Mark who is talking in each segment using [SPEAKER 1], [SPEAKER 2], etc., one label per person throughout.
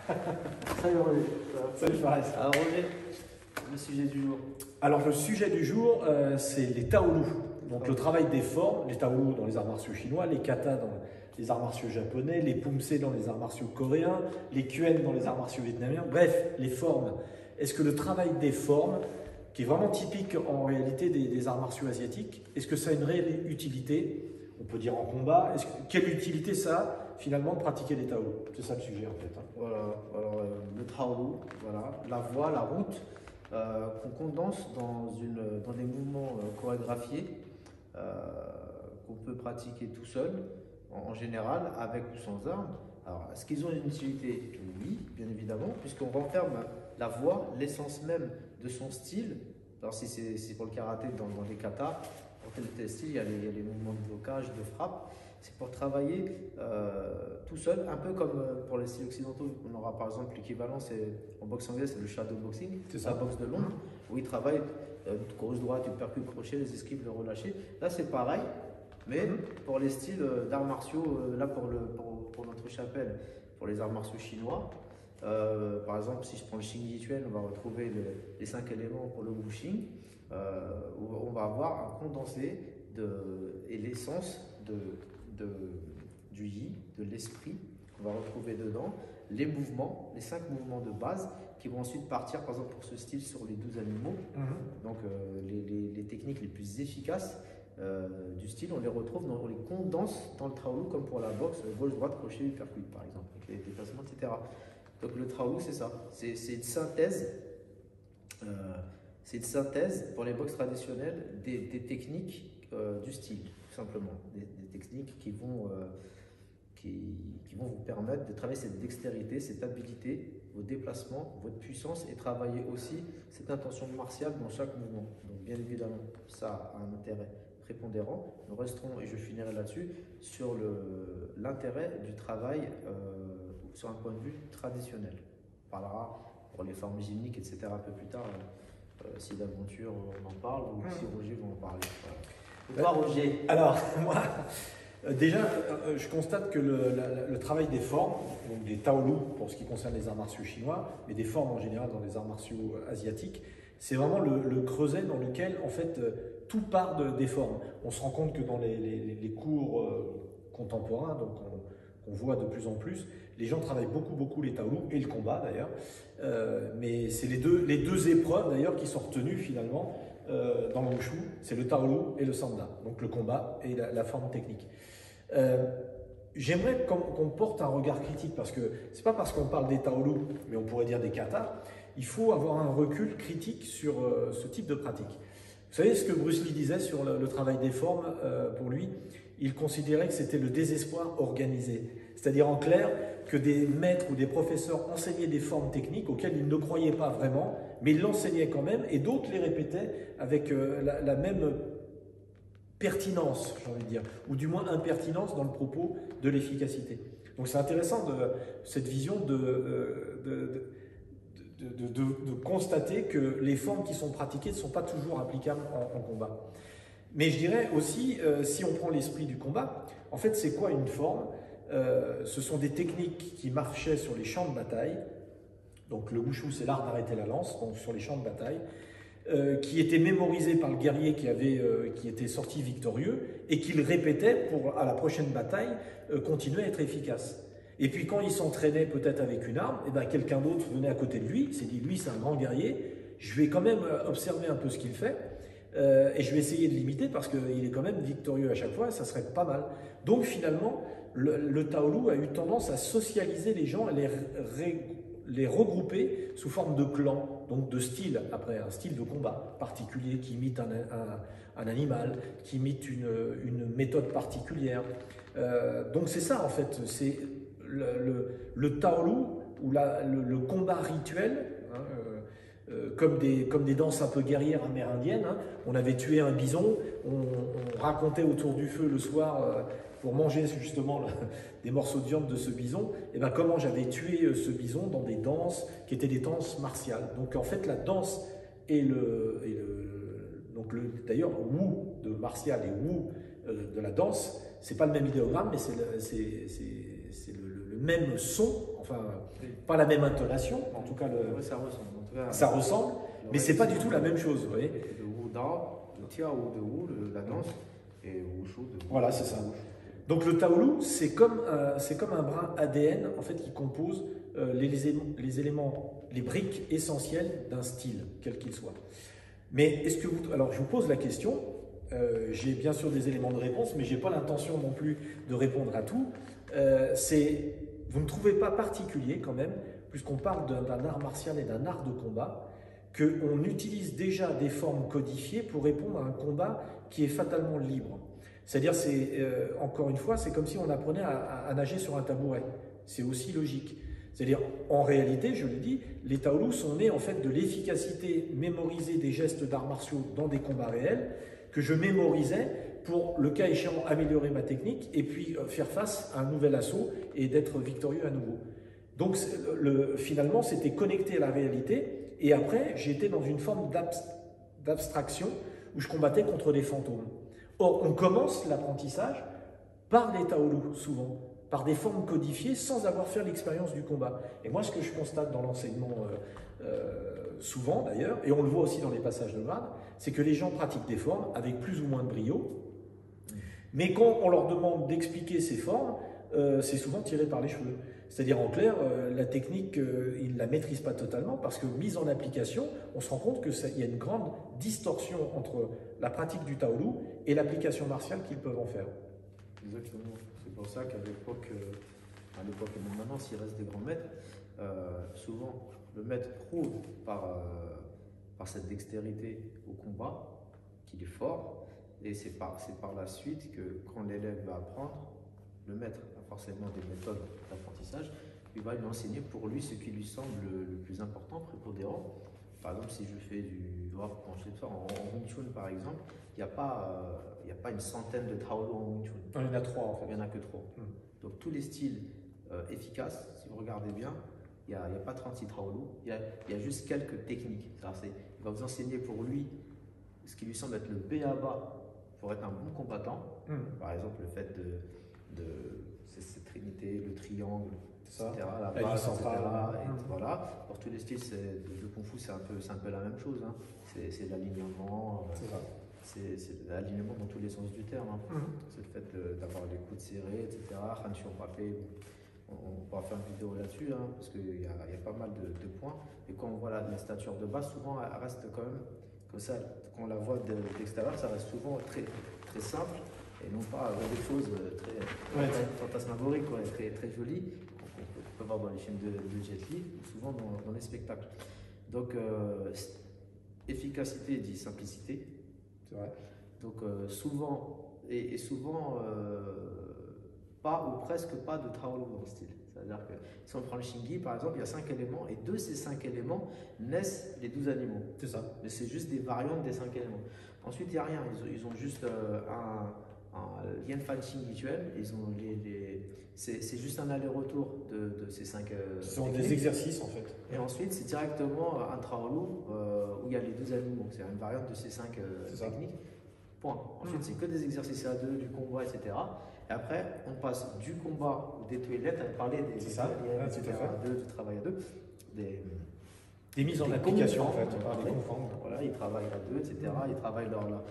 [SPEAKER 1] Salut Roger.
[SPEAKER 2] Salut Fares.
[SPEAKER 1] Alors Roger, le sujet du jour.
[SPEAKER 2] Alors le sujet du jour, c'est les Taolu. Donc le travail des formes, les Taolu dans les arts martiaux chinois, les kata dans les arts martiaux japonais, les pumse dans les arts martiaux coréens, les kuen dans les arts martiaux vietnamiens, bref, les formes. Est-ce que le travail des formes, qui est vraiment typique en réalité des arts martiaux asiatiques, est-ce que ça a une réelle utilité? On peut dire en combat. Quelle utilité ça a finalement de pratiquer les Taolu? C'est ça le sujet en fait.
[SPEAKER 1] Voilà, alors le Taolu, voilà, la voie, la route qu'on condense dans des mouvements chorégraphiés qu'on peut pratiquer tout seul, en général, avec ou sans armes. Alors, est-ce qu'ils ont une utilité? Oui, bien évidemment, puisqu'on renferme la voix, l'essence même de son style. Alors, si c'est pour le karaté, dans les katas, pour tel style, il y a les mouvements de blocage, de frappe. C'est pour travailler tout seul, un peu comme pour les styles occidentaux. On aura par exemple l'équivalent, en boxe anglaise, c'est le shadow boxing,
[SPEAKER 2] C'est ça.
[SPEAKER 1] la boxe de l'ombre, où ils travaillent grosse droite, uppercut, crochet, les esquives, le relâché. Là, c'est pareil, mais pour les styles d'arts martiaux, là pour notre chapelle, pour les arts martiaux chinois. Par exemple, si je prends le Xing Yi Chuan, on va retrouver les 5 éléments pour le Wuxing, où on va avoir un condensé et l'essence du Yi, de l'esprit qu'on va retrouver dedans, les mouvements, les 5 mouvements de base qui vont ensuite partir, par exemple pour ce style, sur les 12 animaux. Donc les techniques les plus efficaces du style, on les retrouve, on les condense dans le Taolu, comme pour la boxe, gauche-droite, crochet, uppercut par exemple, avec les déplacements, etc. Donc le Taolu, c'est ça, c'est une synthèse. C'est une synthèse pour les boxes traditionnelles des techniques du style, tout simplement. Des techniques qui vont vous permettre de travailler cette dextérité, cette habilité, vos déplacements, votre puissance, et travailler aussi cette intention martiale dans chaque mouvement. Donc bien évidemment, ça a un intérêt prépondérant. Nous resterons, et je finirai là-dessus, sur l'intérêt du travail sur un point de vue traditionnel. On parlera pour les formes gymniques, etc. un peu plus tard. Si d'aventure on en parle, ou si Roger va en parler. Voilà. Toi, Roger.
[SPEAKER 2] Alors, moi, déjà, je constate que le travail des formes, donc des Taolu pour ce qui concerne les arts martiaux chinois, mais des formes en général dans les arts martiaux asiatiques, c'est vraiment le creuset dans lequel, en fait, tout part des formes. On se rend compte que dans les cours contemporains, donc on voit de plus en plus, les gens travaillent beaucoup les Taolu, et le combat d'ailleurs, mais c'est les deux épreuves d'ailleurs qui sont retenues finalement dans le Wushu, c'est le Taolu et le Sanda, donc le combat et la forme technique. J'aimerais qu'on porte un regard critique, parce que c'est pas parce qu'on parle des Taolu, mais on pourrait dire des katas, il faut avoir un recul critique sur ce type de pratique. Vous savez ce que Bruce Lee disait sur le travail des formes pour lui? Il considérait que c'était le désespoir organisé. C'est-à-dire en clair que des maîtres ou des professeurs enseignaient des formes techniques auxquelles ils ne croyaient pas vraiment, mais ils l'enseignaient quand même, et d'autres les répétaient avec la même pertinence, j'ai envie de dire, ou du moins impertinence dans le propos de l'efficacité. Donc c'est intéressant cette vision de constater que les formes qui sont pratiquées ne sont pas toujours applicables en combat. Mais je dirais aussi, si on prend l'esprit du combat, en fait c'est quoi une forme? Ce sont des techniques qui marchaient sur les champs de bataille. Donc le Wushu, c'est l'art d'arrêter la lance, donc sur les champs de bataille, qui étaient mémorisés par le guerrier qui était sorti victorieux, et qu'il répétait pour, à la prochaine bataille, continuer à être efficace. Et puis quand il s'entraînait peut-être avec une arme, et ben quelqu'un d'autre venait à côté de lui, s'est dit, lui c'est un grand guerrier, je vais quand même observer un peu ce qu'il fait, et je vais essayer de l'imiter parce qu'il est quand même victorieux à chaque fois, ça serait pas mal. Donc finalement, le Taolu a eu tendance à socialiser les gens, à les regrouper sous forme de clans, donc de style, après un style de combat particulier qui imite un animal, qui imite une méthode particulière. Donc c'est ça en fait, c'est le Taolu ou le combat rituel, hein, comme des danses un peu guerrières amérindiennes. Hein. On avait tué un bison, on racontait autour du feu le soir pour manger justement des morceaux de viande de ce bison, et ben comment j'avais tué ce bison dans des danses qui étaient des danses martiales. Donc en fait la danse d'ailleurs Wu de martial et Wu de la danse, c'est pas le même idéogramme, mais c'est le le même son, enfin, pas la même intonation, en tout cas,
[SPEAKER 1] Ouais, ça ressemble. En tout cas,
[SPEAKER 2] ça ressemble, mais c'est pas du tout la même chose, vous voyez.
[SPEAKER 1] Le Wu Dao, le Tia ou de Wu, la danse, et Wushu de Wu.
[SPEAKER 2] Voilà, c'est ça. Donc le Taolu, c'est comme un brin ADN en fait qui compose les éléments, les briques essentielles d'un style, quel qu'il soit. Mais est-ce que vous, alors je vous pose la question, j'ai bien sûr des éléments de réponse, mais j'ai pas l'intention non plus de répondre à tout. Vous ne trouvez pas particulier quand même, puisqu'on parle d'un art martial et d'un art de combat, qu'on utilise déjà des formes codifiées pour répondre à un combat qui est fatalement libre. C'est-à-dire, encore une fois, c'est comme si on apprenait à nager sur un tabouret. C'est aussi logique. C'est-à-dire, en réalité, je le dis, les Taolu sont nés en fait de l'efficacité mémorisée des gestes d'arts martiaux dans des combats réels que je mémorisais pour, le cas échéant, améliorer ma technique et puis faire face à un nouvel assaut et d'être victorieux à nouveau. Donc, finalement, c'était connecté à la réalité et après, j'étais dans une forme d'abstraction où je combattais contre des fantômes. Or, on commence l'apprentissage par les Taolu, souvent, par des formes codifiées, sans avoir fait l'expérience du combat. Et moi, ce que je constate dans l'enseignement, souvent d'ailleurs, et on le voit aussi dans les passages de grade, c'est que les gens pratiquent des formes avec plus ou moins de brio, mais quand on leur demande d'expliquer ces formes, c'est souvent tiré par les cheveux. C'est-à-dire, en clair, la technique, ils ne la maîtrisent pas totalement parce que mise en application, on se rend compte qu'il y a une grande distorsion entre la pratique du Taolu et l'application martiale qu'ils peuvent en faire.
[SPEAKER 1] Exactement. C'est pour ça qu'à l'époque, et même maintenant, s'il reste des grands maîtres, souvent le maître prouve par cette dextérité au combat qu'il est fort, et c'est par la suite que quand l'élève va apprendre, le maître a forcément des méthodes d'apprentissage, il va lui enseigner pour lui ce qui lui semble le plus important, prépondérant. Par exemple, si je fais en Wing Chun par exemple, il n'y a pas une centaine de Taolu en Wing Chun.
[SPEAKER 2] Il y en a 3 en fait.
[SPEAKER 1] Il n'y en a que 3. Donc tous les styles efficaces, si vous regardez bien, il n'y a pas 36 Taolu, il y a juste quelques techniques. Il va vous enseigner pour lui ce qui lui semble être le B.A.B.A. pour être un bon combattant. Par exemple, le fait de cette trinité, le triangle, etc. La base, etc. Voilà. Pour tous les styles de Kung Fu, c'est un peu la même chose. Hein. C'est l'alignement. C'est l'alignement dans tous les sens du terme. Hein. C'est le fait d'avoir les coudes serrés, etc. Hanshi Pape, on pourra faire une vidéo là-dessus, hein, parce qu'il y a pas mal de points. Et quand on voit la stature de base, souvent elle reste quand même comme ça. Quand on la voit de l'extérieur, ça reste souvent très, très simple et non pas des choses très fantasmagoriques, très, très jolies, qu'on peut voir dans les films de Jet Li, ou souvent dans les spectacles. Donc, efficacité dit simplicité.
[SPEAKER 2] C'est vrai.
[SPEAKER 1] Donc, souvent, pas ou presque pas de Taolu dans le style. C'est-à-dire que si on prend le Shingi, par exemple, il y a 5 éléments et de ces 5 éléments naissent les 12 animaux.
[SPEAKER 2] C'est ça.
[SPEAKER 1] Mais c'est juste des variantes des 5 éléments. Ensuite, il n'y a rien. Ils ont juste un Yan Fan Xing rituel. C'est juste un aller-retour de ces 5
[SPEAKER 2] Ce sont des exercices en fait.
[SPEAKER 1] Et ensuite, c'est directement un Taolu où il y a les 12 animaux. Donc, c'est une variante de ces 5 techniques. Point. Ensuite, c'est que des exercices à deux, du combat, etc. Et après, on passe du combat ou des toilettes, on parlait des
[SPEAKER 2] c'est ça,
[SPEAKER 1] du travail à deux,
[SPEAKER 2] des mises en application en fait, des conformes.
[SPEAKER 1] Voilà, ils travaillent à deux, etc. Ils travaillent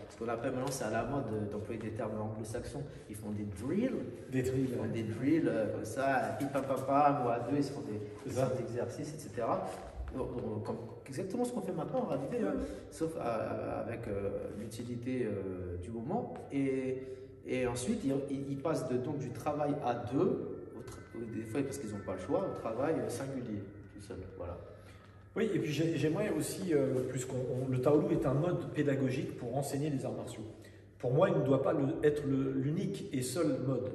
[SPEAKER 1] ce qu'on appelle maintenant, c'est à la mode d'employer des termes anglo-saxons. Ils font des drills. Des drills, comme ça, pipapapa, moi à deux, ils se font des exercices, etc. Exactement ce qu'on fait maintenant en réalité, sauf avec l'utilité du moment. Et ensuite, ils passent donc du travail à deux, des fois parce qu'ils n'ont pas le choix, au travail singulier, tout seul. Voilà.
[SPEAKER 2] Oui, et puis j'aimerais aussi, le Taolu est un mode pédagogique pour enseigner les arts martiaux. Pour moi, il ne doit pas être l'unique et seul mode.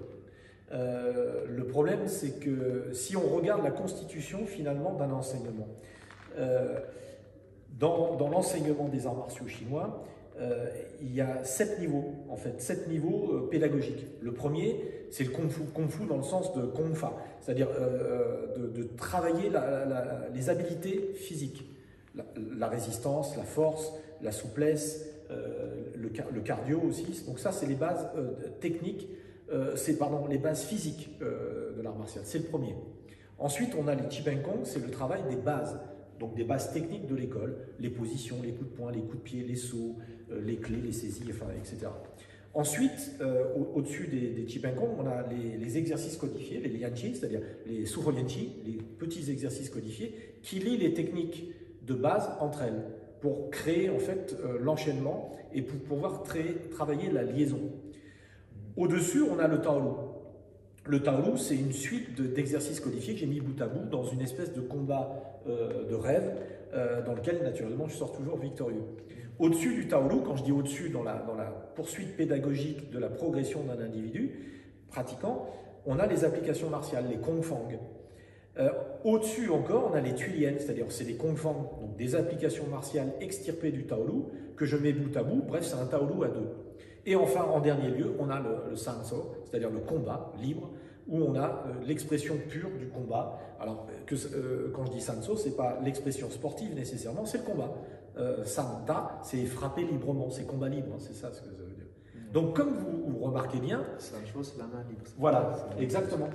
[SPEAKER 2] Le problème, c'est que si on regarde la constitution finalement d'un enseignement, dans l'enseignement des arts martiaux chinois, il y a 7 niveaux, en fait, 7 niveaux pédagogiques. Le premier, c'est le Kung Fu. Kung Fu dans le sens de Kung Fa, c'est-à-dire de travailler les habiletés physiques, la résistance, la force, la souplesse, le cardio aussi. Donc ça, c'est les bases techniques, les bases physiques de l'art martial. C'est le premier. Ensuite, on a les Qigong, c'est le travail des bases, donc des bases techniques de l'école, les positions, les coups de poing, les coups de pied, les sauts, les clés, les saisies, enfin, etc. Ensuite, au-dessus des Qigong, on a les exercices codifiés, les lianqi, c'est-à-dire les suho lianqi, les petits exercices codifiés, qui lient les techniques de base entre elles, pour créer en fait l'enchaînement et pour pouvoir travailler la liaison. Au-dessus, on a le Taolu. Le Taolu, c'est une suite d'exercices codifiés que j'ai mis bout à bout dans une espèce de combat de rêve dans lequel, naturellement, je sors toujours victorieux. Au-dessus du Taolu, quand je dis au-dessus, dans la poursuite pédagogique de la progression d'un individu pratiquant, on a les applications martiales, les Kung Fang. Au-dessus encore, on a les Tuilian, c'est-à-dire c'est des Kung Fang, donc des applications martiales extirpées du Taolu que je mets bout à bout. Bref, c'est un Taolu à deux. Et enfin, en dernier lieu, on a le Sanso, c'est-à-dire le combat libre, où on a l'expression pure du combat. Alors, quand je dis Sanso, ce n'est pas l'expression sportive nécessairement, c'est le combat. Santa, c'est frapper librement, c'est combat libre, c'est ça ce que ça veut dire. Donc, comme vous remarquez bien...
[SPEAKER 1] Sancho, c'est la main libre.
[SPEAKER 2] Voilà, exactement.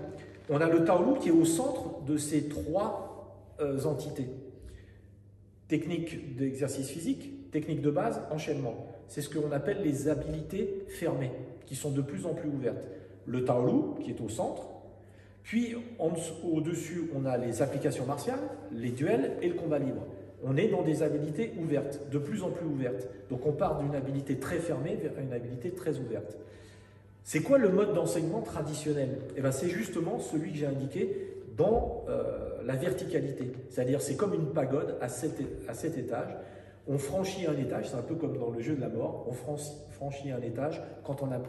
[SPEAKER 2] On a le Taolu qui est au centre de ces trois entités. Technique d'exercice physique, technique de base, enchaînement. C'est ce qu'on appelle les habilités fermées, qui sont de plus en plus ouvertes. Le Taolu, qui est au centre, puis au-dessus, on a les applications martiales, les duels et le combat libre. On est dans des habilités ouvertes, de plus en plus ouvertes. Donc on part d'une habilité très fermée vers une habilité très ouverte. C'est quoi le mode d'enseignement traditionnel? Eh bien, c'est justement celui que j'ai indiqué dans la verticalité. C'est-à-dire, c'est comme une pagode à 7 étages. On franchit un étage, c'est un peu comme dans le jeu de la mort, on franchit un étage quand on a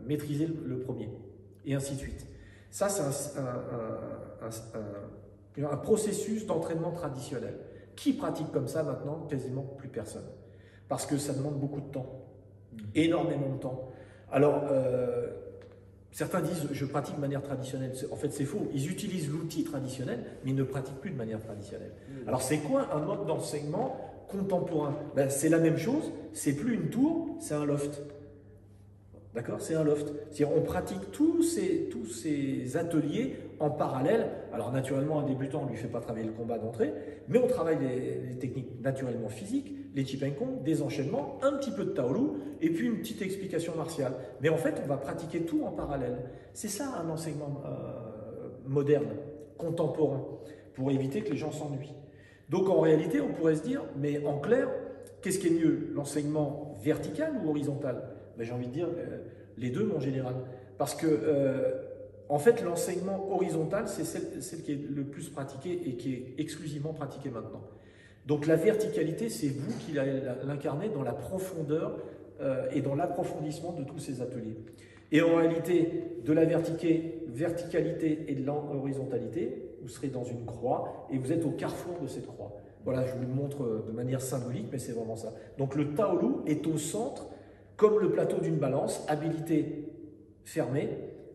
[SPEAKER 2] maîtrisé le premier, et ainsi de suite. Ça, c'est un processus d'entraînement traditionnel. Qui pratique comme ça maintenant? Quasiment plus personne. Parce que ça demande beaucoup de temps, énormément de temps. Alors, certains disent « je pratique de manière traditionnelle ». En fait, c'est faux. Ils utilisent l'outil traditionnel, mais ils ne pratiquent plus de manière traditionnelle. Alors, c'est quoi un mode d'enseignement contemporain? Ben, c'est la même chose, c'est plus une tour, c'est un loft. D'accord? C'est un loft. C'est-à-dire on pratique tous ces ateliers en parallèle. Alors naturellement, un débutant, on ne lui fait pas travailler le combat d'entrée, mais on travaille les techniques naturellement physiques, les Qigong, des enchaînements, un petit peu de Taolu, et puis une petite explication martiale. Mais en fait, on va pratiquer tout en parallèle. C'est ça un enseignement moderne, contemporain, pour éviter que les gens s'ennuient. Donc en réalité, on pourrait se dire, mais en clair, qu'est-ce qui est mieux, l'enseignement vertical ou horizontal? Ben, j'ai envie de dire les deux, mon général. Parce que, en fait, l'enseignement horizontal, c'est celle qui est le plus pratiquée et qui est exclusivement pratiquée maintenant. Donc la verticalité, c'est vous qui l'incarnez dans la profondeur et dans l'approfondissement de tous ces ateliers. Et en réalité, de la verticalité et de l'horizontalité, vous serez dans une croix et vous êtes au carrefour de cette croix. Voilà, je vous le montre de manière symbolique, mais c'est vraiment ça. Donc le Taolu est au centre, comme le plateau d'une balance, habilité fermée,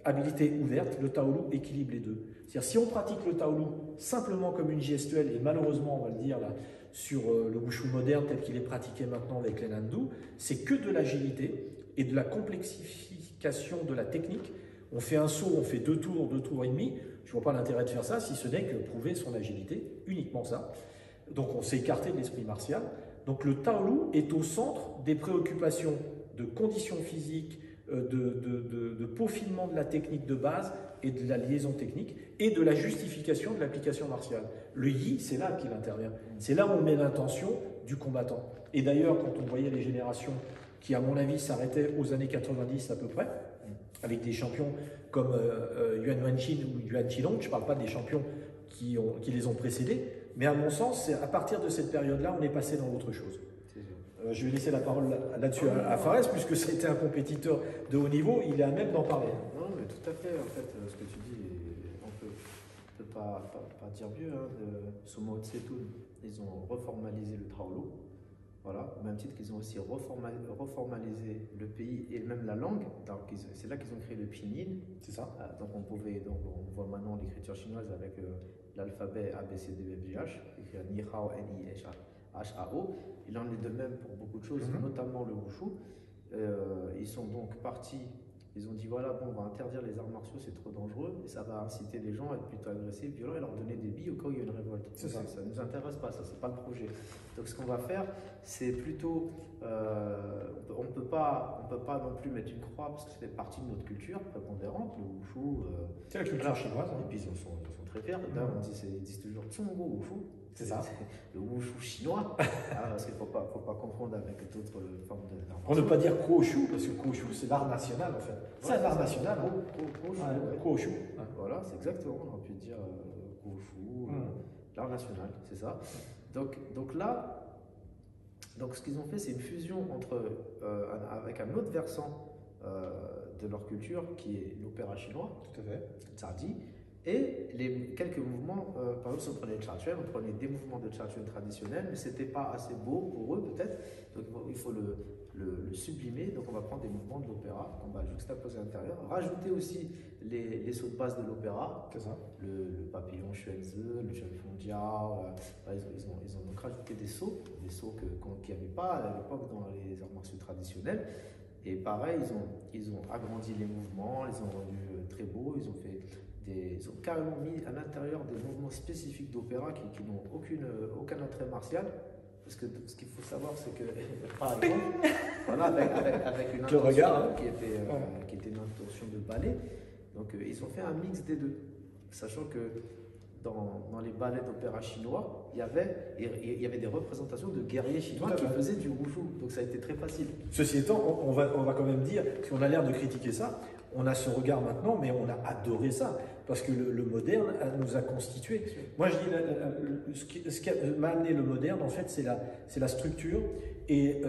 [SPEAKER 2] habilité ouverte. Le Taolu équilibre les deux. C'est-à-dire, si on pratique le Taolu simplement comme une gestuelle, et malheureusement, on va le dire là, sur le Wushu moderne tel qu'il est pratiqué maintenant avec les Nandu, c'est que de l'agilité et de la complexification de la technique. On fait un saut, on fait 2 tours et demi. Je ne vois pas l'intérêt de faire ça, si ce n'est que prouver son agilité, uniquement ça. Donc on s'est écarté de l'esprit martial. Donc le Taolu est au centre des préoccupations de conditions physiques, de peaufinement de la technique de base et de la liaison technique et de la justification de l'application martiale. Le Yi, c'est là qu'il intervient. C'est là où on met l'intention du combattant. Et d'ailleurs, quand on voyait les générations qui, à mon avis, s'arrêtaient aux années 90 à peu près, avec des champions comme Yuan Wenqin ou Yuan Qilong, je ne parle pas des champions qui les ont précédés, mais à mon sens, à partir de cette période-là, on est passé dans autre chose. Je vais laisser la parole là-dessus à Fares, puisque c'était un compétiteur de haut niveau, il est à même d'en parler.
[SPEAKER 1] Non, mais tout à fait, en fait, ce que tu dis, on peut pas dire mieux. Hein, Sumo Tse-Tun, ils ont reformalisé le Taolu, voilà, au même titre qu'ils ont aussi reformalisé le pays et même la langue. C'est là qu'ils ont créé le pinyin.
[SPEAKER 2] C'est ça.
[SPEAKER 1] Donc on voit maintenant l'écriture chinoise avec l'alphabet ABCDEFGH, écrit Ni Hao, N-I-H-A-O. Il en est de même pour beaucoup de choses, notamment le Wushu. Ils sont donc partis Ils ont dit voilà, bon, on va interdire les arts martiaux, c'est trop dangereux, et ça va inciter les gens à être plutôt agressifs, violents, et leur donner des billes au cas où il y a une révolte.
[SPEAKER 2] C'est ça.
[SPEAKER 1] Ça ne nous intéresse pas, ça, c'est pas le projet. Donc ce qu'on va faire, c'est plutôt, on peut pas non plus mettre une croix, parce que ça fait partie de notre culture prépondérante, le wushu.
[SPEAKER 2] C'est la culture chinoise.
[SPEAKER 1] Et puis ils sont très fiers. D'ailleurs, ils disent toujours Tsunggo Wushu.
[SPEAKER 2] C'est ça.
[SPEAKER 1] Le wushu chinois. Parce qu'il ne faut pas confondre avec d'autres formes d'art.
[SPEAKER 2] Pour ne pas dire Kuoshu, parce que Kuoshu, c'est l'art national en fait. C'est un art national. Kuoshu.
[SPEAKER 1] Voilà, c'est exactement, on aurait pu dire Kuoshu, l'art national, c'est ça. Donc là, ce qu'ils ont fait, c'est une fusion avec un autre versant de leur culture qui est l'opéra chinois,
[SPEAKER 2] tout à fait,
[SPEAKER 1] Tsardi, et quelques mouvements, par exemple si on prenait le Chachuan, on prenait des mouvements de Chachuan traditionnels, mais c'était pas assez beau pour eux peut-être, donc il faut le sublimer, donc on va prendre des mouvements de l'opéra qu'on va juxtaposer à l'intérieur, rajouter aussi les sauts de base de l'opéra, le papillon Xuanzi, le Chunfengjiao, ils ont donc rajouté des sauts qu'il n'y avait pas à l'époque dans les arts martiaux traditionnels. Et pareil, ils ont agrandi les mouvements, ils ont rendus très beaux, ils ont carrément mis à l'intérieur des mouvements spécifiques d'opéra qui n'ont aucun attrait martial. Parce que ce qu'il faut savoir, c'est que, par exemple, voilà, avec une intention qui était une intention de ballet, donc ils ont fait un mix des deux, sachant que dans les ballets d'opéra chinois, il y avait des représentations de guerriers chinois qui faisaient du wushu, donc ça a été très facile.
[SPEAKER 2] Ceci étant, on va quand même dire, parce qu'on a l'air de critiquer ça, on a ce regard maintenant, mais on a adoré ça, parce que le moderne nous a constitué. Moi je dis, ce qui m'a amené le moderne, en fait, c'est la structure et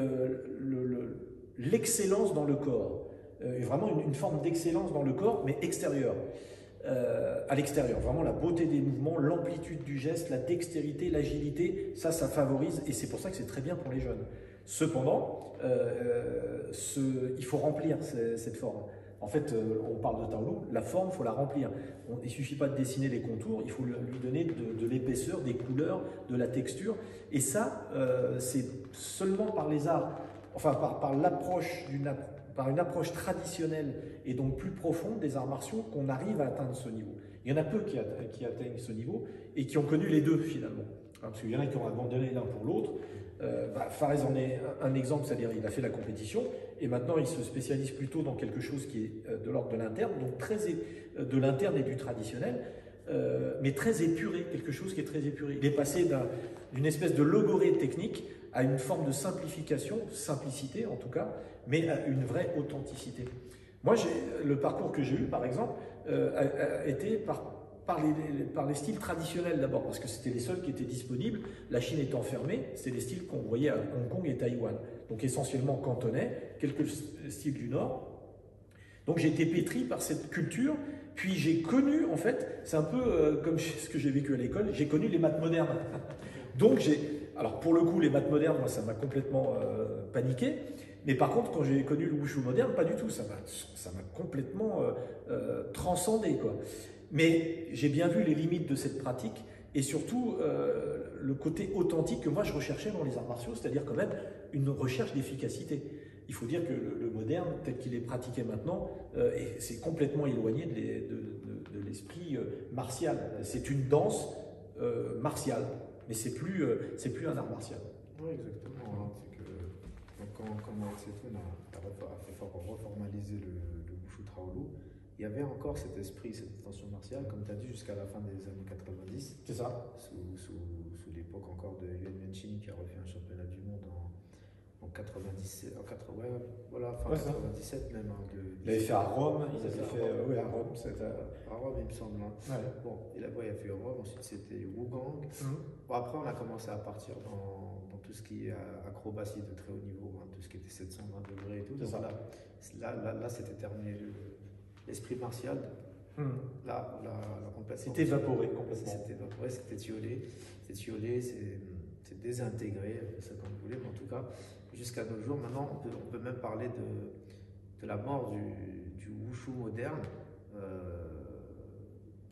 [SPEAKER 2] l'excellence dans le corps, et vraiment une forme d'excellence dans le corps, mais extérieure. À l'extérieur, vraiment la beauté des mouvements, l'amplitude du geste, la dextérité, l'agilité, ça favorise et c'est pour ça que c'est très bien pour les jeunes. Cependant, il faut remplir cette forme. En fait, on parle de Taolu, la forme, il faut la remplir. Il ne suffit pas de dessiner les contours, il faut lui donner de l'épaisseur, des couleurs, de la texture. Et ça, c'est seulement par les arts, enfin par une approche traditionnelle et donc plus profonde des arts martiaux qu'on arrive à atteindre ce niveau. Il y en a peu qui atteignent ce niveau et qui ont connu les deux finalement. Parce qu'il y en a qui ont abandonné l'un pour l'autre. Farès en est un exemple, c'est-à-dire il a fait la compétition et maintenant il se spécialise plutôt dans quelque chose qui est de l'ordre de l'interne, donc de l'interne et du traditionnel, mais très épuré, quelque chose qui est très épuré. Il est passé d'une espèce de logorée technique à une forme de simplification, simplicité en tout cas, mais à une vraie authenticité. Moi, le parcours que j'ai eu, par exemple, a été par les styles traditionnels d'abord, parce que c'était les seuls qui étaient disponibles. La Chine étant fermée, c'est les styles qu'on voyait à Hong Kong et Taïwan. Donc essentiellement cantonais, quelques styles du Nord. Donc j'ai été pétri par cette culture, puis j'ai connu, en fait, c'est un peu comme ce que j'ai vécu à l'école, j'ai connu les maths modernes. Donc alors pour le coup, les maths modernes, moi ça m'a complètement paniqué. Mais par contre, quand j'ai connu le wushu moderne, pas du tout, ça m'a complètement transcendé, quoi. Mais j'ai bien vu les limites de cette pratique et surtout le côté authentique que moi je recherchais dans les arts martiaux, c'est-à-dire quand même une recherche d'efficacité. Il faut dire que le moderne, tel qu'il est pratiqué maintenant, c'est complètement éloigné de l'esprit martial. C'est une danse martiale, mais c'est plus un art martial.
[SPEAKER 1] Oui, exactement. C'est que quand Mao Tse-tung a reformalisé le wushu Traolu, il y avait encore cet esprit, cette tension martiale, comme tu as dit, jusqu'à la fin des années 90.
[SPEAKER 2] C'est ça.
[SPEAKER 1] Sous l'époque encore de Yuan Yuanqing qui a refait un championnat du monde en 97, fin 97 même.
[SPEAKER 2] Il avait fait à Rome, il avait fait à Rome.
[SPEAKER 1] À Rome, il me semble. Hein. Ouais. Bon, il a fait Rome, ensuite c'était Wugang. Bon, après, on a commencé à partir dans tout ce qui est acrobatie de très haut niveau, hein, tout ce qui était 720 degrés et tout. Donc là c'était terminé. L'esprit martial, la complètement.
[SPEAKER 2] C'était évaporé complètement.
[SPEAKER 1] C'était évaporé, c'était tiolé, c'est désintégré, c'est comme vous voulez, mais en tout cas, jusqu'à nos jours, maintenant, on peut même parler de la mort du wushu moderne.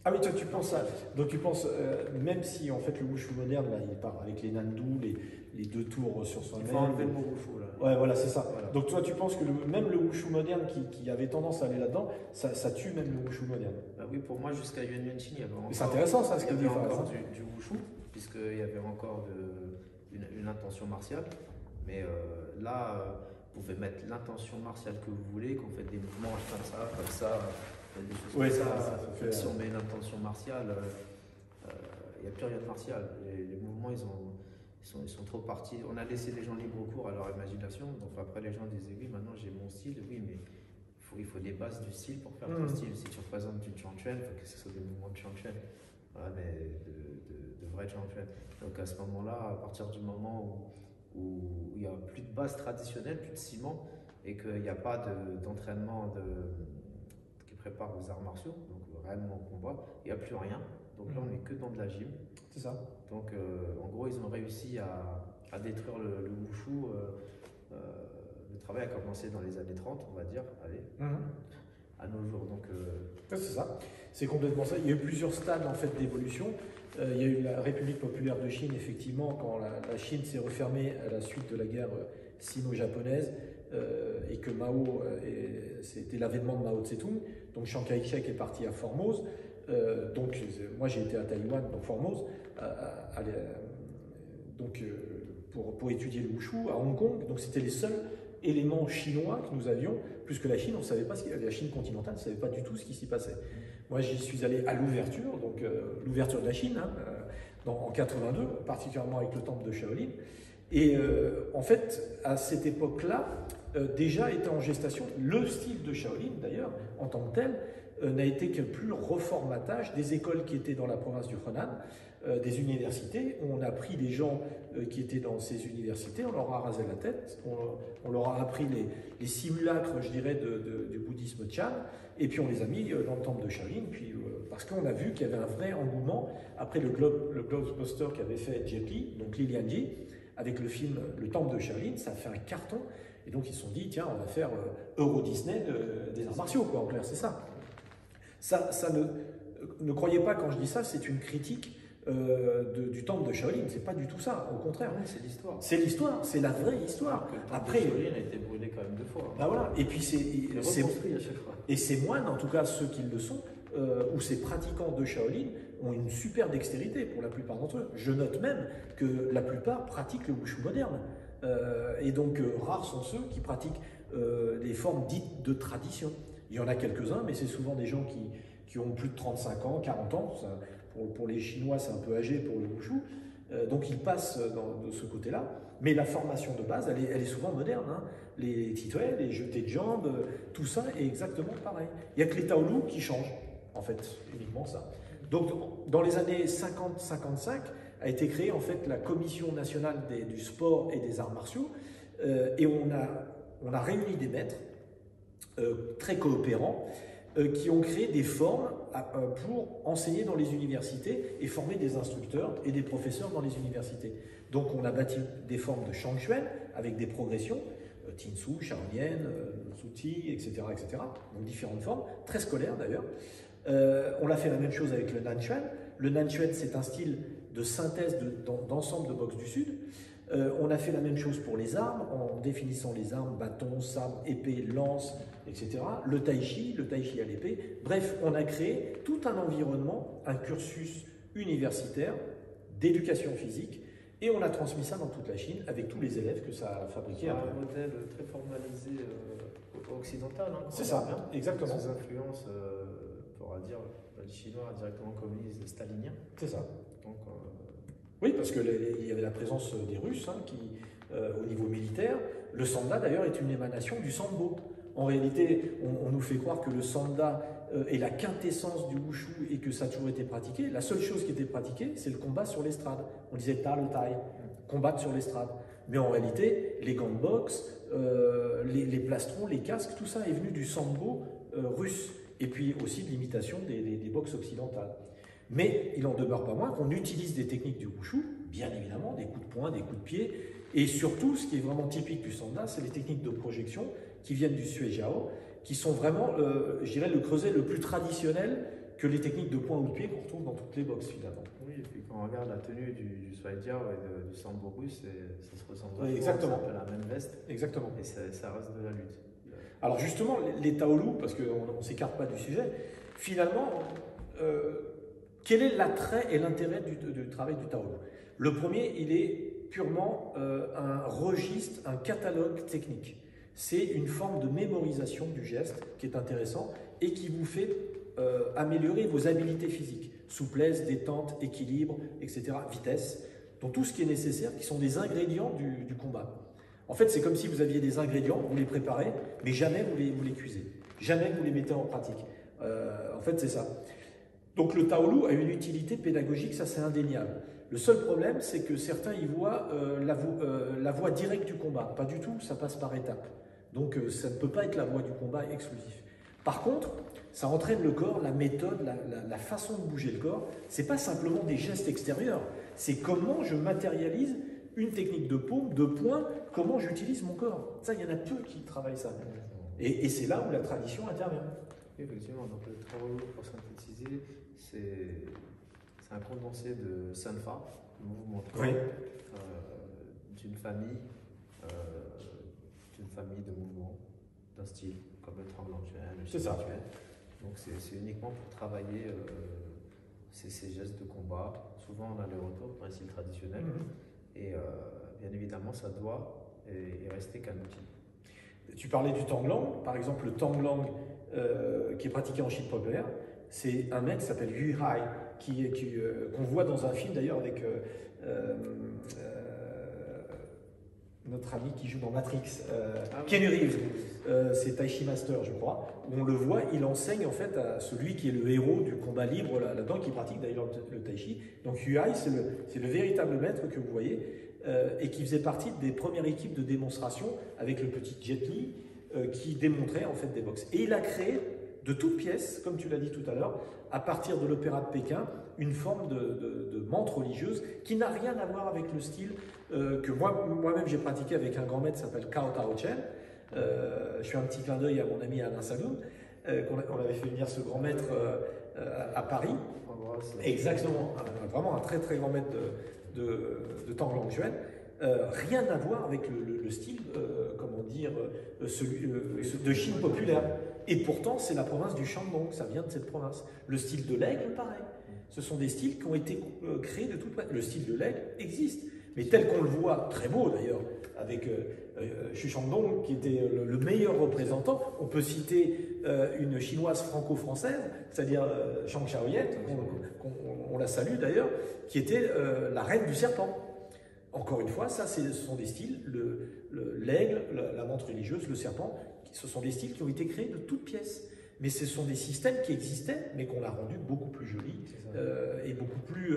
[SPEAKER 2] Ah oui, toi tu penses ça. Donc tu penses, même si en fait le wushu moderne, là, il part avec les nandu, les deux tours sur soi-même.
[SPEAKER 1] Il faut enlever le mot wushu là.
[SPEAKER 2] Ouais, voilà, c'est ça.
[SPEAKER 1] Voilà.
[SPEAKER 2] Donc toi tu penses que même le wushu moderne qui avait tendance à aller là-dedans, ça tue même le wushu moderne.
[SPEAKER 1] Bah oui, pour moi, jusqu'à Yuan Yuanqing, il y avait encore.
[SPEAKER 2] C'est intéressant ça, ce
[SPEAKER 1] Il
[SPEAKER 2] que
[SPEAKER 1] y
[SPEAKER 2] dit
[SPEAKER 1] avait
[SPEAKER 2] Faraz.
[SPEAKER 1] encore du wushu, puisqu'il y avait encore une intention martiale. Mais là, vous pouvez mettre l'intention martiale que vous voulez, qu'on fait des mouvements comme ça, des choses
[SPEAKER 2] Oui,
[SPEAKER 1] comme
[SPEAKER 2] ça fait.
[SPEAKER 1] Si on met une intention martiale, il n'y a plus rien de martial. Les mouvements, ils sont trop partis. On a laissé les gens libre cours à leur imagination. Donc après, les gens disaient oui, maintenant j'ai mon style. Oui, mais il faut des bases du style pour faire ton style. Si tu représentes du Changchuan, il faut que ce soit des mouvements de Changchuan. Voilà, mais de vrai Changchuan. Donc à ce moment-là, à partir du moment où il n'y a plus de base traditionnelle, plus de ciment, et qu'il n'y a pas d'entraînement qui prépare aux arts martiaux, donc réellement au combat, il n'y a plus rien. Donc là, on n'est que dans de la gym.
[SPEAKER 2] C'est ça.
[SPEAKER 1] Donc en gros, ils ont réussi à détruire le wushu. Le travail a commencé dans les années 30, on va dire, allez, à nos jours. Donc
[SPEAKER 2] c'est ça. C'est complètement ça. Il y a eu plusieurs stades en fait d'évolution. Il y a eu la République populaire de Chine, effectivement, quand la Chine s'est refermée à la suite de la guerre sino-japonaise et que Mao, c'était l'avènement de Mao Tse-tung. Donc Chiang Kai-shek est parti à Formose. Donc moi j'ai été à Taïwan, donc Formose, pour étudier le wushu à Hong Kong. Donc c'était les seuls éléments chinois que nous avions, plus que la Chine, on savait pas la Chine continentale ne savait pas du tout ce qui s'y passait. Moi j'y suis allé à l'ouverture, donc l'ouverture de la Chine, en 82, particulièrement avec le temple de Shaolin. Et en fait, à cette époque-là, déjà était en gestation le style de Shaolin, d'ailleurs, en tant que tel, n'a été que plus reformatage des écoles qui étaient dans la province du Henan, des universités. On a pris des gens qui étaient dans ces universités, on leur a rasé la tête, on leur a appris les simulacres, je dirais, du bouddhisme Chan, et puis on les a mis dans le temple de Shaolin, puis, parce qu'on a vu qu'il y avait un vrai engouement, après le blockbuster qu'avait fait Jet Li, donc Li Lianji, avec le film Le Temple de Shaolin, ça a fait un carton, et donc ils se sont dit, tiens, on va faire Euro Disney des arts martiaux, quoi, en clair, c'est ça. Ça ne croyez pas quand je dis ça, c'est une critique du temple de Shaolin, c'est pas du tout ça, au contraire.
[SPEAKER 1] oui, c'est l'histoire.
[SPEAKER 2] C'est l'histoire, c'est la vraie histoire.
[SPEAKER 1] Le temple
[SPEAKER 2] Après,
[SPEAKER 1] de Shaolin a été brûlé quand même 2 fois.
[SPEAKER 2] Bah voilà, et puis
[SPEAKER 1] c'est reconstruit à chaque fois.
[SPEAKER 2] Et ces moines, en tout cas ceux qui le sont, ou ces pratiquants de Shaolin, ont une super dextérité pour la plupart d'entre eux. Je note même que la plupart pratiquent le wushu moderne. Et donc rares sont ceux qui pratiquent les formes dites de tradition. Il y en a quelques-uns, mais c'est souvent des gens qui ont plus de 35 ans, 40 ans. Ça, pour les Chinois, c'est un peu âgé pour le wushu. Donc ils passent de ce côté-là. Mais la formation de base, elle est souvent moderne. Hein. Les titoets, les jetés de jambes, tout ça est exactement pareil. Il n'y a que les taolu qui changent, en fait, uniquement ça. Donc dans les années 50-55, a été créée en fait la Commission nationale du sport et des arts martiaux. Et on a réuni des maîtres très coopérants qui ont créé des formes pour enseigner dans les universités et former des instructeurs et des professeurs dans les universités. Donc on a bâti des formes de Shangchuan avec des progressions, Tinsu, Shaolien, Tzu-Chi, etc., etc. Donc différentes formes, très scolaires d'ailleurs. On a fait la même chose avec le Nanchuan. Le Nanchuan, c'est un style de synthèse d'ensemble de boxe du Sud. On a fait la même chose pour les armes, en définissant les armes, bâton, sabre, épée, lance, etc. Le tai chi à l'épée. Bref, on a créé tout un environnement, un cursus universitaire d'éducation physique, et on a transmis ça dans toute la Chine avec tous les élèves que ça a fabriqué.
[SPEAKER 1] C'est un modèle très formalisé occidental. Hein,
[SPEAKER 2] c'est ça, bien, exactement.
[SPEAKER 1] Ces influences, on pourra dire, les Chinois directement communistes staliniens.
[SPEAKER 2] C'est ça.
[SPEAKER 1] Donc,
[SPEAKER 2] oui, parce qu'il y avait la présence des Russes au niveau militaire. Le sanda, d'ailleurs, est une émanation du sambo. En réalité, on nous fait croire que le sanda est la quintessence du wushu et que ça a toujours été pratiqué. La seule chose qui était pratiquée, c'est le combat sur l'estrade. On disait ta le tai, combattre sur l'estrade. Mais en réalité, les gants de boxe, les plastrons, les casques, tout ça est venu du sambo russe. Et puis aussi de l'imitation des boxes occidentales. Mais il en demeure pas moins qu'on utilise des techniques du wushu, bien évidemment, des coups de poing, des coups de pied, et surtout, ce qui est vraiment typique du sanda, c'est les techniques de projection qui viennent du Sui Jiao, qui sont vraiment, je dirais, le creuset le plus traditionnel que les techniques de poing ou de pied qu'on retrouve dans toutes les boxes finalement.
[SPEAKER 1] Oui, et puis quand on regarde la tenue du Swaidia et du sambo russe, ça se ressemble
[SPEAKER 2] Oui,
[SPEAKER 1] vachement,
[SPEAKER 2] exactement.
[SPEAKER 1] c'est un peu la même veste,
[SPEAKER 2] Exactement.
[SPEAKER 1] et ça reste de la lutte.
[SPEAKER 2] Alors justement, les Taolu, parce qu'on ne s'écarte pas du sujet, finalement, quel est l'attrait et l'intérêt du travail du Taolu? Le premier, il est purement un registre, un catalogue technique. C'est une forme de mémorisation du geste qui est intéressant et qui vous fait améliorer vos habiletés physiques. Souplesse, détente, équilibre, etc., vitesse. Donc tout ce qui est nécessaire, qui sont des ingrédients du combat. En fait, c'est comme si vous aviez des ingrédients, vous les préparez, mais jamais vous les cuisez. Jamais vous les mettez en pratique. En fait, c'est ça. Donc le Taolu a une utilité pédagogique, ça c'est indéniable. Le seul problème, c'est que certains y voient la voie directe du combat. Pas du tout, ça passe par étapes. Donc ça ne peut pas être la voie du combat exclusif. Par contre, ça entraîne le corps, la méthode, la façon de bouger le corps. C'est pas simplement des gestes extérieurs, c'est comment je matérialise une technique de paume, de poing, comment j'utilise mon corps. Ça, il y en a peu qui travaillent ça. Et c'est là où la tradition intervient.
[SPEAKER 1] Oui, effectivement, donc le Taolu, pour synthétiser, c'est un condensé de Sanfa, le mouvement de corps,
[SPEAKER 2] Oui.
[SPEAKER 1] d'une famille de mouvements, d'un style, comme le Tranglantuan, le Shiatsuan. Donc c'est uniquement pour travailler ces gestes de combat, souvent en aller-retour, pour un style traditionnel. Et bien évidemment, ça doit y rester qu'un outil.
[SPEAKER 2] Tu parlais du Tanglang, par exemple le Tanglang qui est pratiqué en Chine populaire, c'est un mec qui s'appelle Yu Hai, qu'on voit dans un film d'ailleurs avec notre ami qui joue dans Matrix, Keanu Reeves, c'est Tai Chi Master je crois, où on le voit, il enseigne en fait à celui qui est le héros du combat libre là-dedans, qui pratique d'ailleurs le Tai Chi. Donc Yu Hai, c'est le véritable maître que vous voyez, et qui faisait partie des premières équipes de démonstration avec le petit Jet Li, qui démontrait en fait des boxes. Et il a créé de toutes pièces, comme tu l'as dit tout à l'heure, à partir de l'opéra de Pékin, une forme de menthe religieuse qui n'a rien à voir avec le style que moi-même j'ai pratiqué avec un grand maître qui s'appelle Cao Tao Chen. Je fais un petit clin d'œil à mon ami Alain Saloum, qu'on avait fait venir ce grand maître à Paris. Exactement, vraiment un très très grand maître de Tanglang Xuan. Rien à voir avec le style, comment dire, celui de Chine populaire. Et pourtant, c'est la province du Shandong, ça vient de cette province. Le style de l'aigle, pareil. Ce sont des styles qui ont été créés de toute manière. Le style de l'aigle existe, mais tel qu'on le voit, très beau d'ailleurs, avec Xu Shandong, qui était le meilleur représentant. On peut citer une chinoise franco-française, c'est-à-dire Zhang Xiaoyan, on la salue d'ailleurs, qui était la reine du serpent. Encore une fois, ça, ce sont des styles, l'aigle, la menthe religieuse, le serpent, ce sont des styles qui ont été créés de toutes pièces. Mais ce sont des systèmes qui existaient, mais qu'on a rendus beaucoup plus jolis et beaucoup plus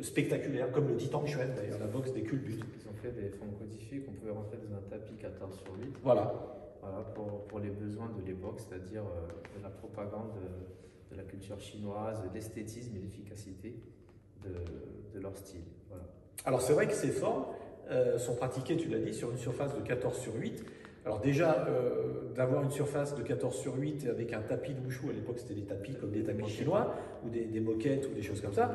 [SPEAKER 2] spectaculaires, comme le dit Tang Xuan, d'ailleurs, la boxe des culbutes.
[SPEAKER 1] Ils ont fait des formes codifiées qu'on pouvait rentrer dans un tapis 14/8.
[SPEAKER 2] Voilà.
[SPEAKER 1] Voilà pour les besoins de l'époque, c'est-à-dire de la propagande de la culture chinoise, de l'esthétisme et l'efficacité de leur style. Voilà.
[SPEAKER 2] Alors c'est vrai que ces formes sont pratiquées, tu l'as dit, sur une surface de 14/8. Alors déjà, d'avoir une surface de 14/8 avec un tapis de wushu, à l'époque c'était des tapis comme des tapis chinois, ou des moquettes ou des choses comme ça.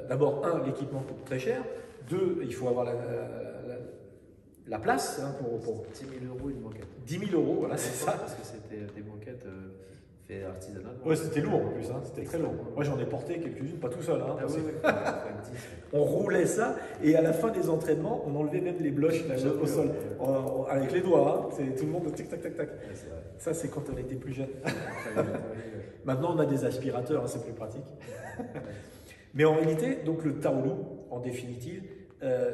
[SPEAKER 2] D'abord, l'équipement coûte très cher. 2, il faut avoir la place pour
[SPEAKER 1] 10 000 € une moquette.
[SPEAKER 2] 10 000 €, voilà, c'est ça.
[SPEAKER 1] Parce que c'était des moquettes faites artisanalement.
[SPEAKER 2] Ouais, c'était lourd en plus, c'était très lourd. Moi j'en ai porté quelques-unes, pas tout seul.
[SPEAKER 1] Ah oui,
[SPEAKER 2] on roulait ça, et à la fin des entraînements, on enlevait même les bloches là, au sol, avec les doigts. C'est tout le monde tic tac tac tac.
[SPEAKER 1] Ouais,
[SPEAKER 2] ça c'est quand on était plus jeune. Maintenant on a des aspirateurs, c'est plus pratique. Mais en réalité, donc le Taolu, en définitive,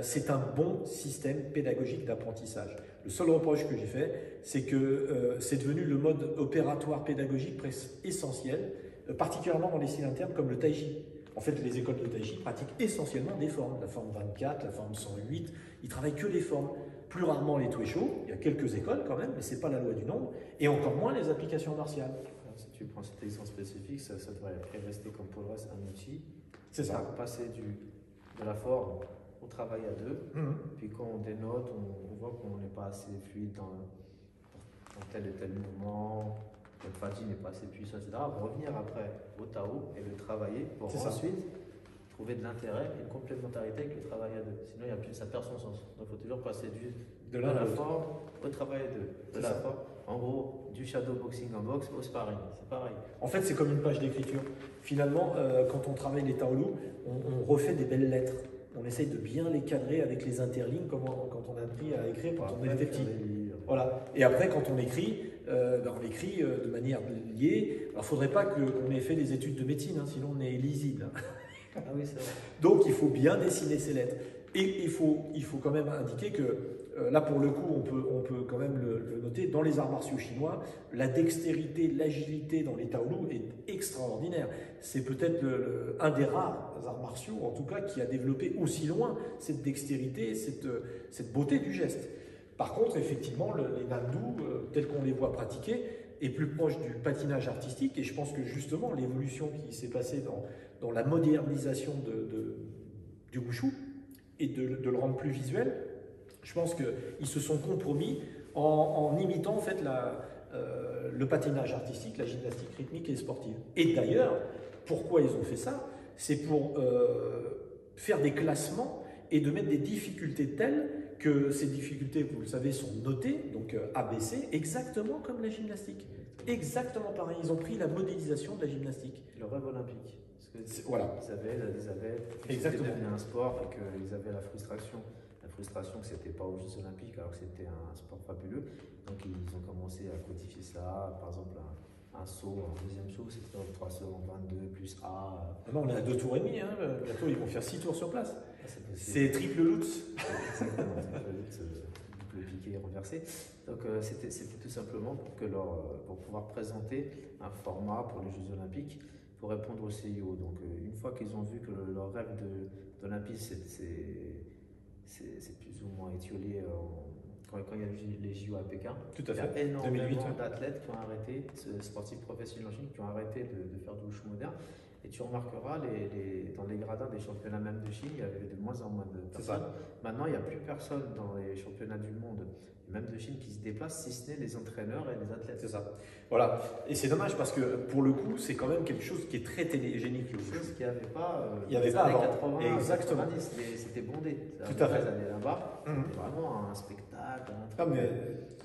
[SPEAKER 2] c'est un bon système pédagogique d'apprentissage. Le seul reproche que j'ai fait, c'est que c'est devenu le mode opératoire pédagogique presque essentiel, particulièrement dans les styles internes comme le Tai Chi. En fait, les écoles de Tai Chi pratiquent essentiellement des formes, la forme 24, la forme 108, ils travaillent que les formes. Plus rarement les Tuisho, il y a quelques écoles quand même, mais ce n'est pas la loi du nombre, et encore moins les applications martiales.
[SPEAKER 1] Si tu prends cette exemple spécifique, ça devrait rester comme pour le reste un outil.
[SPEAKER 2] C'est ça.
[SPEAKER 1] Passer de la forme au travail à deux, puis quand on dénote, on voit qu'on n'est pas assez fluide dans tel et tel mouvement, notre fatigue n'est pas assez puissante, etc. Revenir après au Tao et le travailler pour
[SPEAKER 2] C'est ça.
[SPEAKER 1] ensuite trouver de l'intérêt et une complémentarité avec le travail à deux. Sinon, ça perd son sens. Donc, il faut toujours passer de
[SPEAKER 2] l'un à
[SPEAKER 1] la
[SPEAKER 2] l'autre.
[SPEAKER 1] forme au travail à deux.
[SPEAKER 2] C'est
[SPEAKER 1] De la
[SPEAKER 2] ça.
[SPEAKER 1] forme, en gros, du shadow boxing en boxe au sparring. C'est pareil.
[SPEAKER 2] En fait, c'est comme une page d'écriture. Finalement, quand on travaille les taolu, on refait des belles lettres. On essaye de bien les cadrer avec les interlignes, comme quand on a appris à écrire quand on était petit. Voilà. Et après, quand on écrit de manière liée. Alors, il ne faudrait pas qu'on ait fait des études de médecine, hein, sinon on est illisible.
[SPEAKER 1] Ah oui, c'est vrai.
[SPEAKER 2] Donc, il faut bien dessiner ces lettres. Et il faut quand même indiquer que, là pour le coup, on peut quand même le noter, dans les arts martiaux chinois, la dextérité, l'agilité dans les taolu est extraordinaire. C'est peut-être un des rares arts martiaux, en tout cas, qui a développé aussi loin cette dextérité, cette beauté du geste. Par contre, effectivement, les nandu, tels qu'on les voit pratiquer, est plus proche du patinage artistique. Et je pense que justement, l'évolution qui s'est passée dans la modernisation du wushu, et de le rendre plus visuel, je pense qu'ils se sont compromis en imitant en fait le patinage artistique, la gymnastique rythmique et sportive. Et d'ailleurs, pourquoi ils ont fait ça? C'est pour faire des classements et de mettre des difficultés telles que ces difficultés, vous le savez, sont notées, donc ABC, exactement comme la gymnastique. Exactement pareil, ils ont pris la modélisation de la gymnastique.
[SPEAKER 1] Le rêve olympique.
[SPEAKER 2] Voilà.
[SPEAKER 1] Ils avaient
[SPEAKER 2] Exactement.
[SPEAKER 1] devenu un sport et qu'ils avaient la frustration que c'était pas aux Jeux Olympiques alors que c'était un sport fabuleux. Donc ils ont commencé à codifier ça. Par exemple, un saut, un deuxième saut, c'était 3 sauts en 22 plus A.
[SPEAKER 2] Non, on est à 2 tours et demi. Hein. Bientôt, ils vont faire 6 tours sur place.
[SPEAKER 1] Ah,
[SPEAKER 2] c'est triple lutz.
[SPEAKER 1] Exactement, triple lutz, double piqué renversé. Donc c'était tout simplement pour pouvoir présenter un format pour les Jeux Olympiques, pour répondre au CIO. Donc une fois qu'ils ont vu que leur rêve d'Olympisme c'est plus ou moins étiolé quand il y a eu les JO à Pékin.
[SPEAKER 2] Tout à fait.
[SPEAKER 1] Il y a énormément
[SPEAKER 2] 2008,
[SPEAKER 1] d'athlètes qui ont arrêté, sportifs professionnels en Chine, qui ont arrêté de faire du wushu moderne. Et tu remarqueras, dans les gradins des championnats même de Chine, il y avait de moins en moins de personnes. Maintenant, il n'y a plus personne dans les championnats du monde, même de Chine, qui se déplacent, si ce n'est les entraîneurs et les athlètes.
[SPEAKER 2] C'est ça. Voilà. Et c'est dommage parce que, pour le coup, c'est quand même quelque chose qui est très télégénique.
[SPEAKER 1] Chose qu'il n'y avait pas
[SPEAKER 2] il y avait pas
[SPEAKER 1] années
[SPEAKER 2] avant.
[SPEAKER 1] 80,
[SPEAKER 2] Exactement.
[SPEAKER 1] 90, c'était bondé.
[SPEAKER 2] Tout à fait.
[SPEAKER 1] Ils allaient là-bas, c'était vraiment un spectacle.
[SPEAKER 2] Ah, mais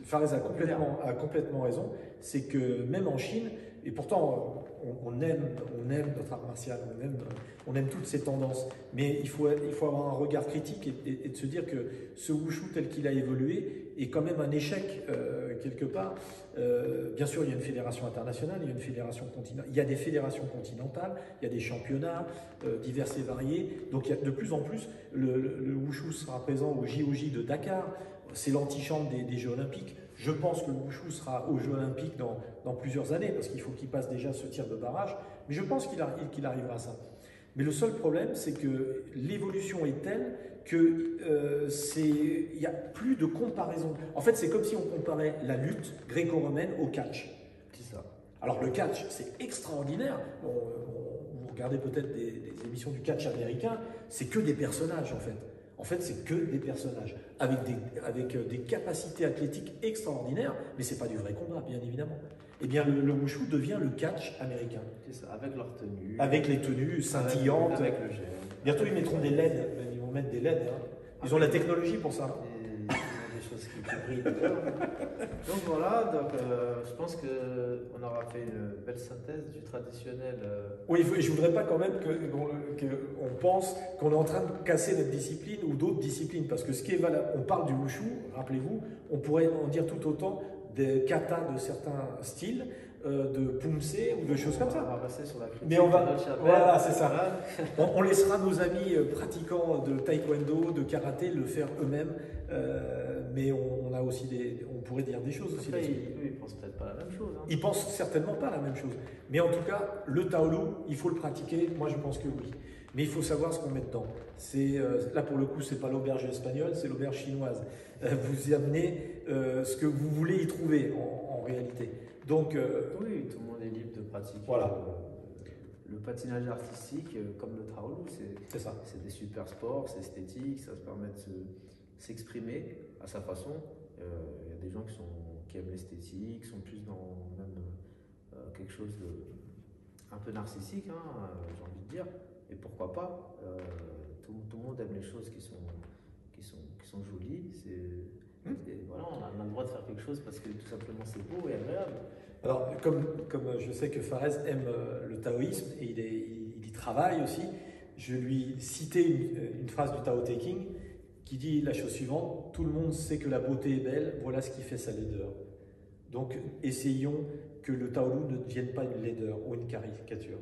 [SPEAKER 2] Fares a complètement raison. C'est que même en Chine, et pourtant on aime notre art martial, on aime toutes ces tendances, mais il faut avoir un regard critique et de se dire que ce wushu tel qu'il a évolué est quand même un échec quelque part. Bien sûr, il y a une fédération internationale, il y a une fédération continentale, il y a des fédérations continentales, il y a des championnats divers et variés. Donc il y a de plus en plus, le wushu sera présent au JOJ de Dakar. C'est l'antichambre des Jeux Olympiques. Je pense que le wushu sera aux Jeux Olympiques dans plusieurs années, parce qu'il faut qu'il passe déjà ce tir de barrage, mais je pense qu'il arrivera à ça. Mais le seul problème, c'est que l'évolution est telle qu'il n'y a plus de comparaison. En fait, c'est comme si on comparait la lutte gréco-romaine au catch.
[SPEAKER 1] C'est ça.
[SPEAKER 2] Alors le catch, c'est extraordinaire. Vous regardez peut-être des émissions du catch américain, c'est que des personnages en fait. En fait, c'est que des personnages avec des capacités athlétiques extraordinaires, mais c'est pas du vrai combat, bien évidemment. Eh bien, le wushu devient le catch américain.
[SPEAKER 1] C'est ça, avec leur tenue.
[SPEAKER 2] Avec les tenues scintillantes.
[SPEAKER 1] Avec le gel.
[SPEAKER 2] Bientôt, ils mettront des LED. Ils vont mettre des LED. Hein. Ils ont la technologie pour ça.
[SPEAKER 1] Des choses qui brillent. Donc voilà, je pense qu'on aura fait une belle synthèse du traditionnel.
[SPEAKER 2] Oui, je ne voudrais pas quand même qu'on pense qu'on est en train de casser notre discipline ou d'autres disciplines. Parce que ce qui est valable, on parle du wushu, rappelez-vous, on pourrait en dire tout autant des katas de certains styles, de pumse ou de choses comme ça.
[SPEAKER 1] On va passer sur la critique.
[SPEAKER 2] Mais voilà, c'est ça. On laissera nos amis pratiquants de taekwondo, de karaté le faire eux-mêmes, mais on a aussi on pourrait dire des choses aussi.
[SPEAKER 1] Après, ils pensent peut-être pas la même chose. Hein.
[SPEAKER 2] Ils pensent certainement pas la même chose. Mais en tout cas, le taolu, il faut le pratiquer. Moi, je pense que oui. Mais il faut savoir ce qu'on met dedans. Là, pour le coup, c'est pas l'auberge espagnole, c'est l'auberge chinoise. Vous y amenez ce que vous voulez y trouver en réalité. Donc,
[SPEAKER 1] oui, tout le monde est libre de pratiquer.
[SPEAKER 2] Voilà.
[SPEAKER 1] Le patinage artistique, comme le taolu,
[SPEAKER 2] c'est ça.
[SPEAKER 1] C'est des super sports, c'est esthétique, ça se permet de s'exprimer à sa façon. Il y a des gens qui aiment l'esthétique, qui sont plus quelque chose de un peu narcissique, hein, j'ai envie de dire. Et pourquoi pas, tout le monde aime les choses qui sont jolies. Et voilà, on a le droit de faire quelque chose parce que tout simplement c'est beau et agréable.
[SPEAKER 2] Alors, comme je sais que Fares aime le taoïsme et il y travaille aussi, je lui citais une phrase du Tao Te Ching qui dit la chose suivante: tout le monde sait que la beauté est belle, voilà ce qui fait sa laideur. Donc, essayons que le Taolu ne devienne pas une laideur ou une caricature.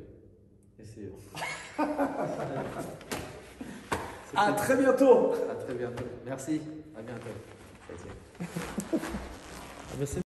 [SPEAKER 1] Essayons.
[SPEAKER 2] À très bientôt.
[SPEAKER 1] À très bientôt. Merci. À bientôt. Merci.